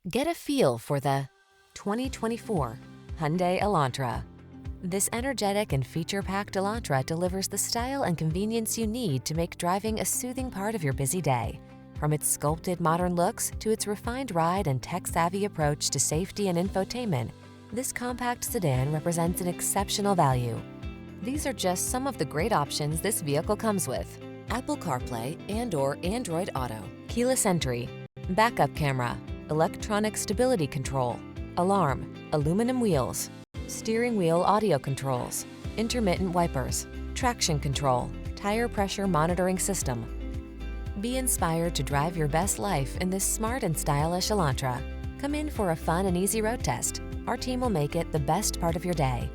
Get a feel for the 2024 Hyundai Elantra. This energetic and feature-packed Elantra delivers the style and convenience you need to make driving a soothing part of your busy day. From its sculpted modern looks to its refined ride and tech-savvy approach to safety and infotainment, this compact sedan represents an exceptional value. These are just some of the great options this vehicle comes with: Apple CarPlay and/or Android Auto, keyless entry, backup camera, electronic stability control, alarm, aluminum wheels, steering wheel audio controls, intermittent wipers, traction control, tire pressure monitoring system. Be inspired to drive your best life in this smart and stylish Elantra. Come in for a fun and easy road test. Our team will make it the best part of your day.